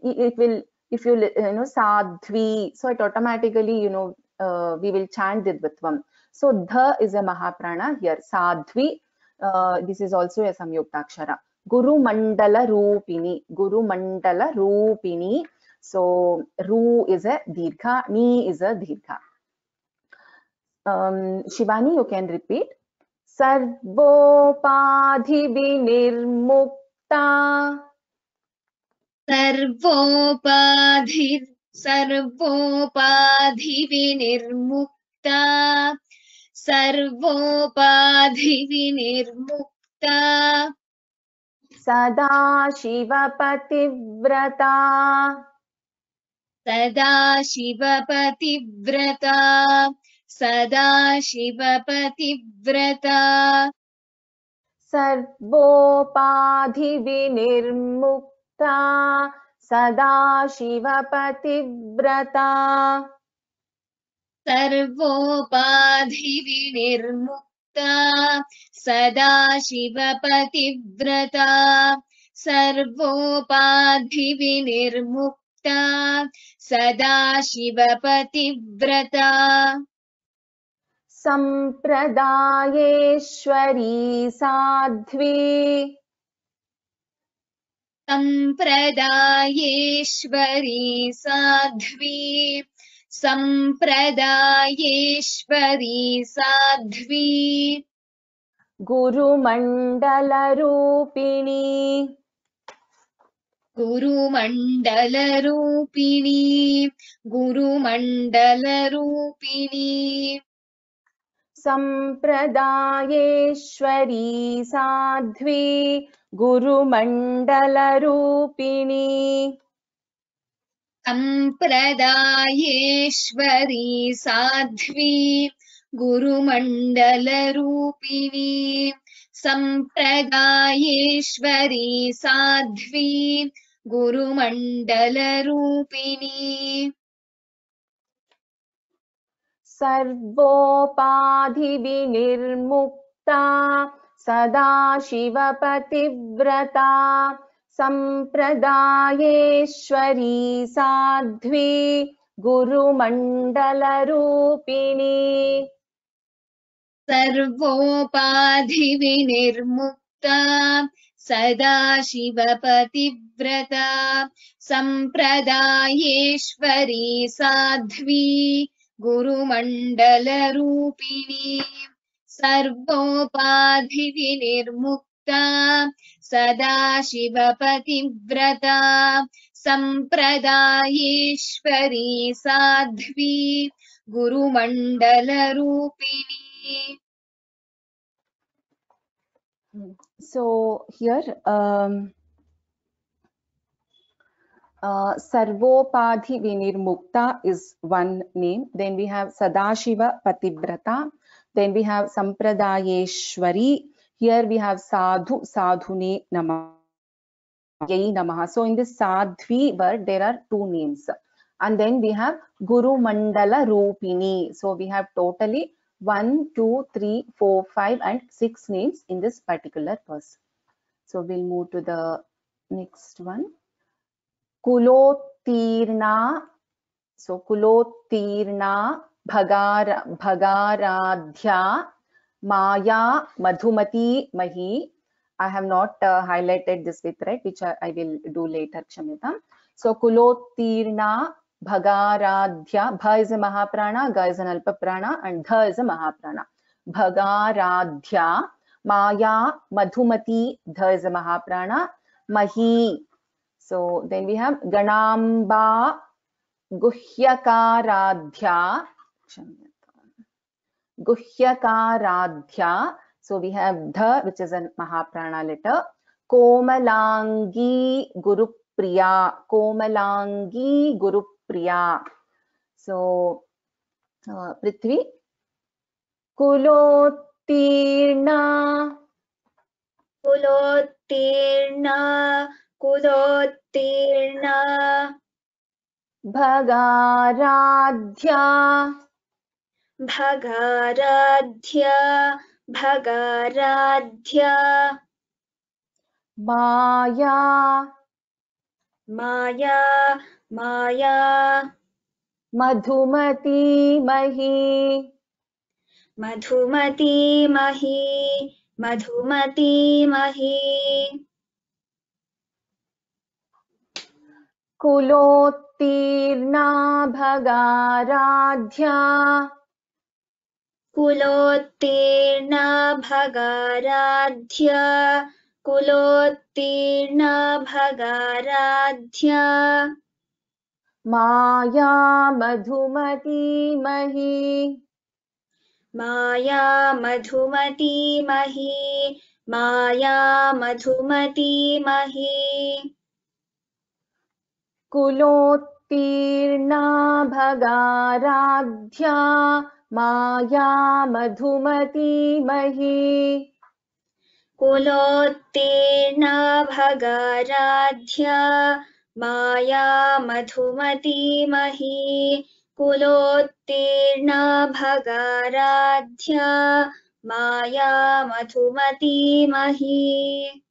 it will, if you, Sadhvi, so it automatically, we will chant the Dvitvam. So Dha is a Mahaprana here. Sadhvi, this is also a Samyukta Akshara. Guru Mandala Rupini. Guru Mandala Rupini. So Ru is a Dirgha, Ni is a Dirgha. Shivani, you can repeat. Sarvopadhi vinirmukta. Sarvopadhi vinirmukta. Sarvopadhi vinirmukta. Sadashiva pativrata. Sadashiva pativrata. Sadashiva pativrata. Sarvopadhi vinirmukta. Sadashiva pativrata. Sarvopadhi vinirmukta. Sadashiva pativrata. Sarvopadhi vinirmukta. Sadashiva pativrata. Sampradayeshwari sadhvi. Sampradayeshwari sadhvi. Sampradayeshwari sadhvi. Guru Mandala Rupini. Guru Mandala Rupini. Guru Mandala Rupini. Sampradayeshwari sadhvi. Guru Mandala Rupini. Sampradayeshwari sadhvi. Guru Mandala Rupini. Sampradayeshwari sadhvi. Guru Mandala Rupini. Sarvopadhi vinirmukta. Sadashiva pativrata. Sampradayeshwari sadhvi. Guru Mandala Rupini. सर्वोपाधिविनिर्मुक्ता सदाशिवपतिव्रता सम्प्रदायेश्वरी Sadhvi गुरुमण्डलरूपिणी सर्वोपाधिविनिर्मुक्ता सदाशिवपतिव्रता सम्प्रदायेश्वरी Sadhvi गुरुमण्डलरूपिणी. So here Sarvopadhi Vinirmukta is one name. Then we have Sadashiva Pativrata. Then we have Sampradayeshwari. Here we have Sadhu Sadhune Namaha. So in this Sadhvi word there are two names. And then we have Guru Mandala Rupini. So we have totally 1, 2, 3, 4, 5 and 6 names in this particular verse. So we'll move to the next one. Kulottirna. So Kulottirna Bhagaradhya Maya Madhumati Mahi. I have not highlighted this with red, which I will do later, Kshamita. So Kulottirna Bhagaradhya. Bha is a Mahaprana, Ga is an Alpa Prana, and Dha is a Mahaprana. Bhagaradhya Maya Madhumati. Dha is a Mahaprana. Mahi. So then we have Ganamba Guhyakaradhya. Guhyakaradhya. So we have Dha, which is a Mahaprana letter. Komalangi Gurupriya. Komalangi Gurupriya. So Prithvi. Kulottirna. Kulottirna. Kulottirna Bhagaradhya Bhagaradhya Bhagaradhya Maya Maya Maya Madhumati Mahi Madhumati Mahi Madhumati Mahi Kulottirna Bhagaradhya Kulottirna Bhagaradhya Kulottirna Bhagaradhya Maya Madhumati Mahi Maya Madhumati Mahi Maya Madhumati Mahi Kulottirna Bhagaradhya Maya Madhumati Mahi Kulottirna Bhagaradhya Maya Madhumati Mahi Kulottirna Bhagaradhya Maya Madhumati Mahi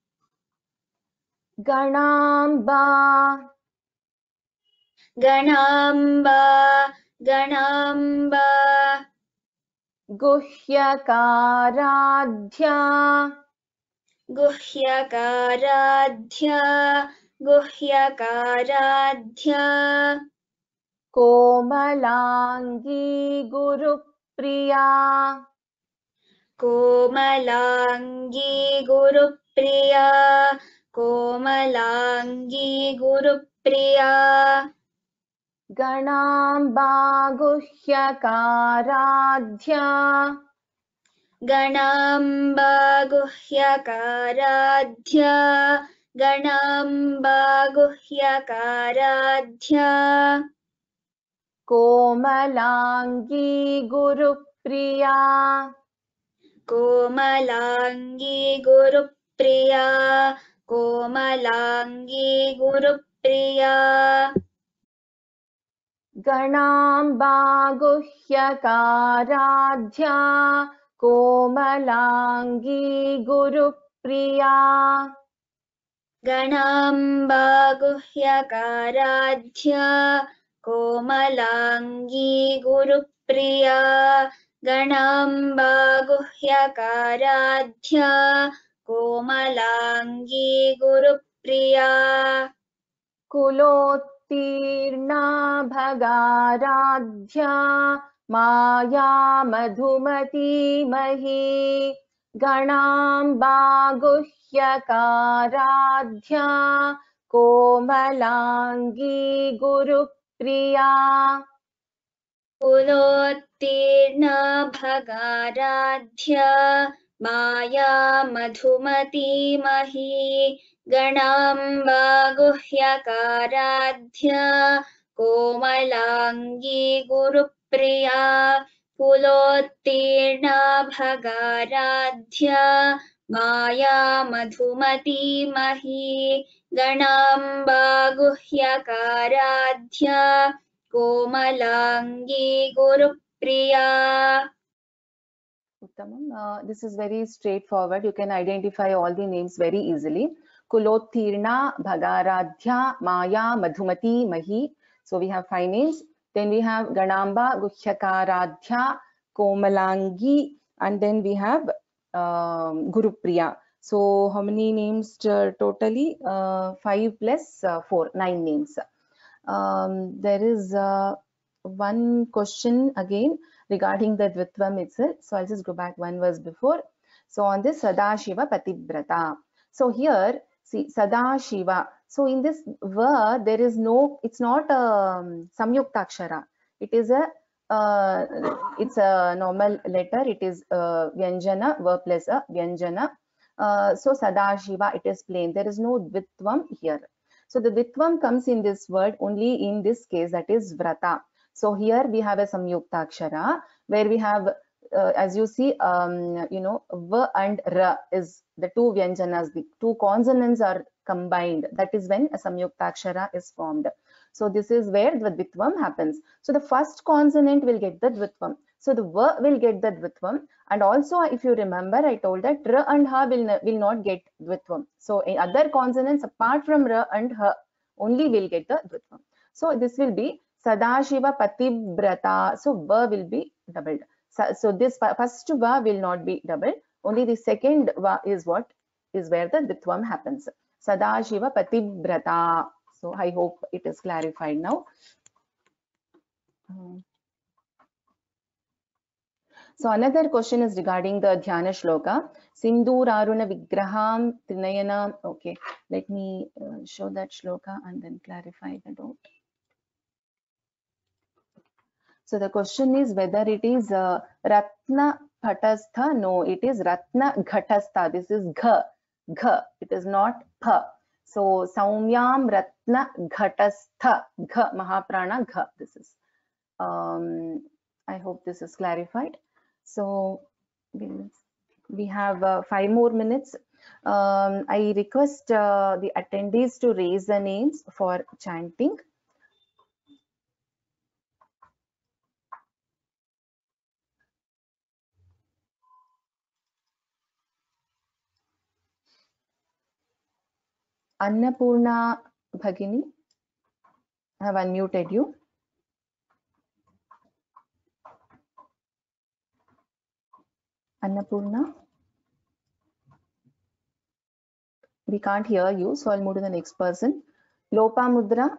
Ganamba Ganamba Ganamba Guhyakaradhya Guhyakaradhya Guhyakaradhya Komalangi Gurupriya Komalangi Gurupriya Komalangi Gurupriya Ganamba Guhyakaradhya Ganamba Guhyakaradhya Ganamba Guhyakaradhya Komalangi Gurupriya Komalangi Gurupriya Komalangi Gurupriya Ganamba Guhyakaradhya Komalangi Gurupriya Ganamba Guhyakaradhya Komalangi Gurupriya गणाम्बा गुह्यकाराध्या कोमलाङ्गी Gurupriya कुलोत्तीर्णा भगाराध्या Maya मधुमतीमही गणाम्बा गुह्यकाराध्या कोमलाङ्गी Gurupriya कुलोत्तीर्णा भगाराध्या Maya मधुमतीमही गणाम्बा गुह्यकाराध्या कोमलाङ्गी Gurupriya कुलोत्तीर्णा भगाराध्या Maya मधुमतीमही गणाम्बा गुह्यकाराध्या कोमलाङ्गी Gurupriya. Uttamam. This is very straightforward. You can identify all the names very easily. Kulotirna, Bhagaradhya, Maya, Madhumati, Mahi. So we have 5 names. Then we have Ganamba, Guhyakaradhya, Komalangi, and then we have Gurupriya. So how many names totally? 5 plus 4, 9 names. There is one question again regarding the Dvitvam itself. So I'll just go back one verse before. So on this Sadashiva Pativrata. So here, see Sadashiva. So in this va, there is no, it's not a Samyuktakshara. It is a, it's a normal letter. It is Vyanjana, va plus a Vyanjana. So Sadashiva, it is plain. There is no Dvitvam here. So the Dvitvam comes in this word only in this case, that is Vrata. So here we have a Samyuktakshara where we have, as you see, you know, V and R is the 2 Vyanjanas, the 2 consonants are combined. That is when a Samyuktakshara is formed. So this is where the Dvitvam happens. So the first consonant will get the Dvitvam. So the V will get the Dvitvam. And also, if you remember, I told that R and H will not get Dvitvam. So in other consonants apart from R and H only will get the Dvitvam. So this will be Sadashiva Pativrata. So Va will be doubled. So this first Va will not be doubled. Only the second Va is what is where the Dvitvam happens. Sadashiva Pativrata. So I hope it is clarified now. So another question is regarding the Dhyana Shloka. Sinduraruna Vigraham Trinayana. Okay, let me show that shloka and then clarify the doubt. So the question is whether it is Ratna Phatastha. No, it is Ratna Ghatastha. This is Gha. It is not Pha. So Saumyam Ratna Ghatastha. Gha, Mahaprana Gha. This is. I hope this is clarified. So we have 5 more minutes. I request the attendees to raise the names for chanting. Annapurna Bhagini, I have unmuted you. Annapurna, we can't hear you, so I'll move to the next person. Lopamudra,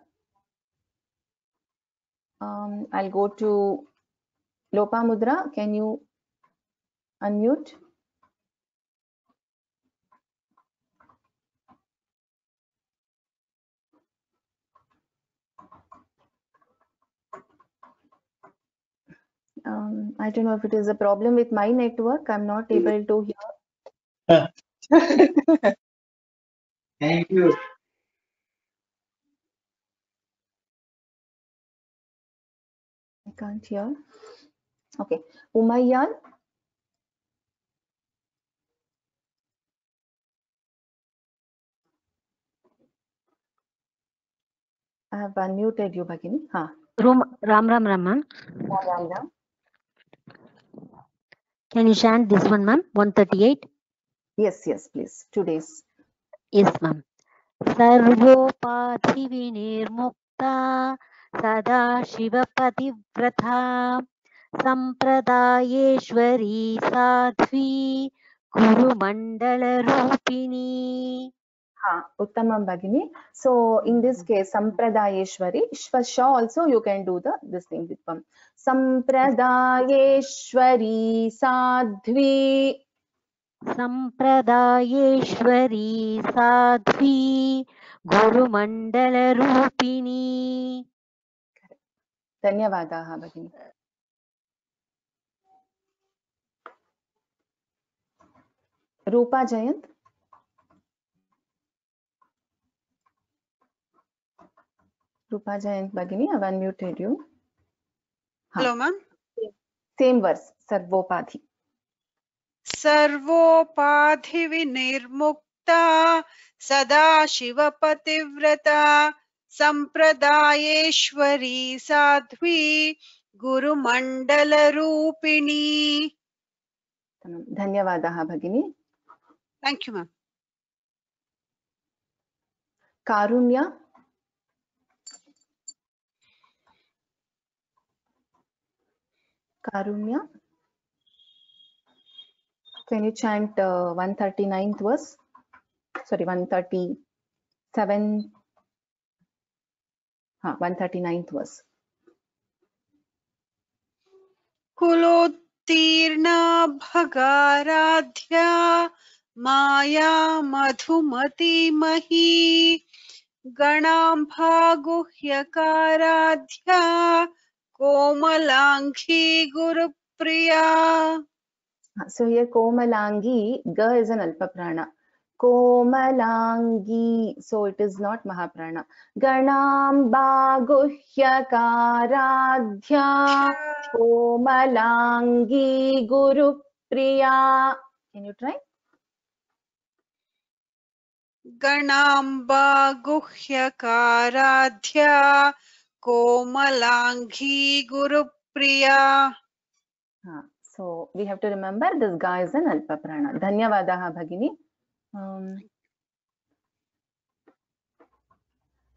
I'll go to Lopamudra. Can you unmute? I don't know if it is a problem with my network. I'm not able to hear. Thank you. I can't hear. Okay. Umayyan. I have unmuted you, Bhagini. Ha. Ram Ram. Ram. Can you chant this one, ma'am? 138. Yes, please. 2 days. Yes, ma'am. Sarvopathi vinirmukta sada shiva pativrata सम्प्रदायेश्वरी Sadhvi गुरुमण्डलरूपिणी. Uttamam Bhagini. So in this case, Sampradayeshwari, for sure also you can do this thing with them. Sampradayeshwari Sadhvi. सम्प्रदायेश्वरी Sadhvi गुरुमण्डलरूपिणी. Dhanyavadaha Bhagini. Rupa Jayant. Rupa Jayant Bhagini, I've unmuted you. Hello, ma'am. Same verse, Sarvopadhi. सर्वोपाधि विनिर्मुक्ता सदा शिवपतिव्रता संप्रदायेश्वरी Sadhvi गुरुमण्डलरूपिणी. Dhanyavadaha Bhagini. Thank you, ma'am. Karunya. Karunya. Can you chant 139th verse? Sorry, 137. 139th verse. कुलोत्तीर्णा भगाराध्या माया मधुमती मही गणाम्भा गुह्यकाराध्या कोमलांगी Gurupriya. So here Komalangi, Ga is an Alpa Prana. Komalangi, so it is not Mahaprana. Ganamba Guhyakaradhya Komalangi Guru Priya. Can you try? गणाम्बा गुह्यकाराध्या कोमलांगी Gurupriya. So we have to remember this guy is an Alpa Prana. Dhanyavadaha Bhagini.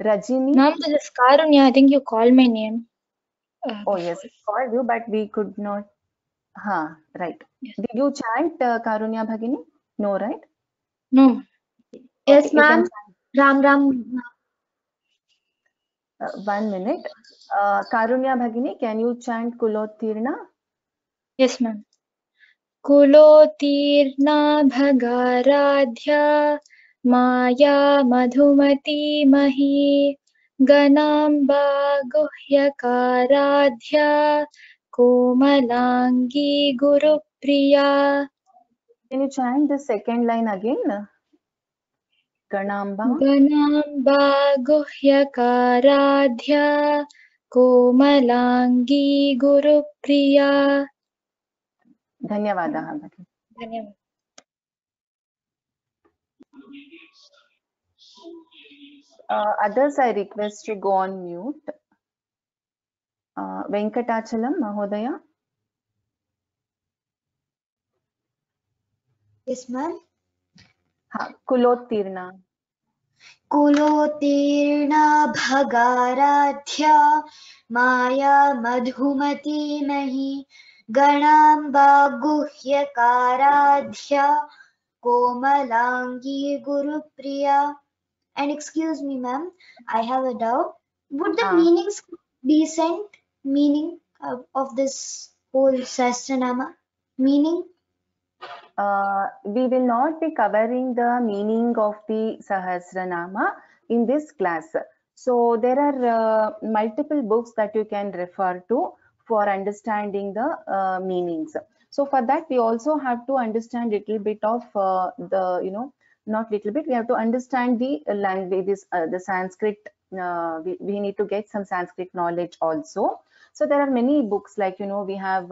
Rajini. Ma'am, this is Karunya. I think you called my name. Oh yes, I called you, but we could not. Right. Yes. Did you chant Karunya Bhagini? No, right? No. Yes, Okay, you ma'am. can Ram. chant. 1 minute. Karunya Bhagini, can you chant Kulottirna? Yes, ma'am. Kulotirna bhagaradhya maya madhumati mahi ganamba guhyakaradhya komalangi gurupriya. Can you chant the second line again? Ganamba. Ganamba guhyakaradhya komalangi gurupriya. Dhanyavadaha Bhagini. Dhanyavad. Others I request to go on mute. Venkatachalam Mahodaya. Yes, ma'am. Kulottirna. Kulotirna bhagaradhya maya madhumati mahi ganamba guhyakaradhya komalangi gurupriya. And excuse me, ma'am, I have a doubt. Would the meanings be sent? Meaning of this whole Sahasranama? Meaning? We will not be covering the meaning of the Sahasranama in this class. So there are multiple books that you can refer to for understanding the meanings. So for that we also have to understand little bit of not little bit, we have to understand the language, the Sanskrit. We need to get some Sanskrit knowledge also. So there are many books, like we have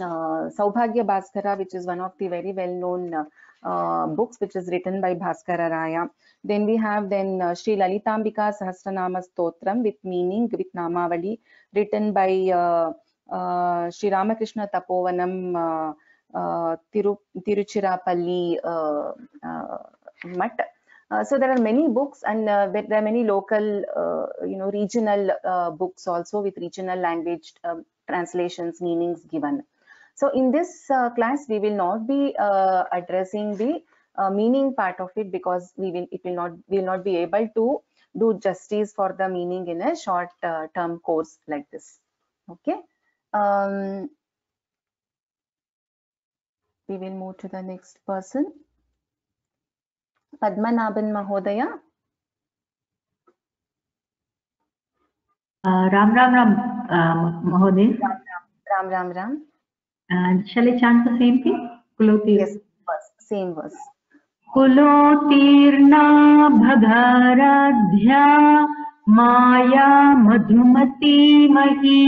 Saubhagya Bhaskara, which is one of the very well-known books, which is written by Bhaskara Raya. Then we have Sri Lalitambika Sahasranama Stotram with meaning, with Namavali, written by Sri Ramakrishna Tapovanam Tiruchirappalli Mutt. So there are many books, and there are many local, regional books also with regional language translations, meanings given. So in this class, we will not be addressing the meaning part of it, because we will not be able to do justice for the meaning in a short term course like this. Okay. We will move to the next person. Padmanabhan Mahodaya. Ram Mahoday. Ram. Shall I chant the same thing? Yes, same verse. कुलोत्तीर्णा भगाराध्या माया मधुमतीमही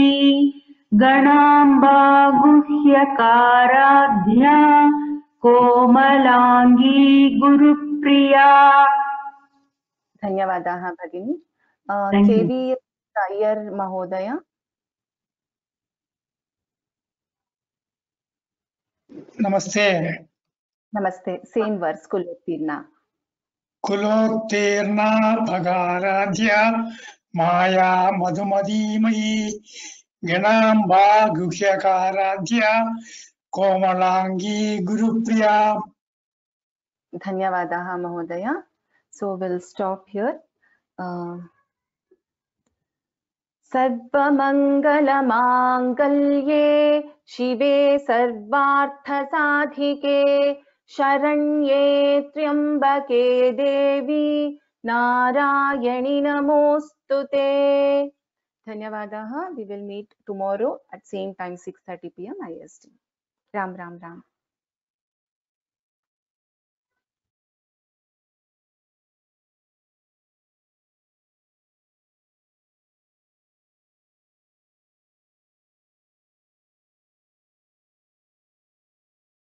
गणाम्बा गुह्यकाराध्या कोमलांगी गुरुप्रिया. धन्यवादाः भगिनी. Thank you. KV Iyer Mahodaya. Namaste. Namaste. Same verse. Kulottirna. Kulottirna Bhagaradhya Maya Madhumadhimayi Ganamba Guhyakaradhya Komalangi Gurupriya. Dhanyavadaha Mahodaya. So we'll stop here. सर्वमङ्गलमाङ्गल्ये शिवे सर्वार्थसाधिके शरण्ये त्र्यम्बके देवी नारायणि नमोस्तुते. धन्यवादाः. We will meet tomorrow at same time 6:30 PM IST. Ram.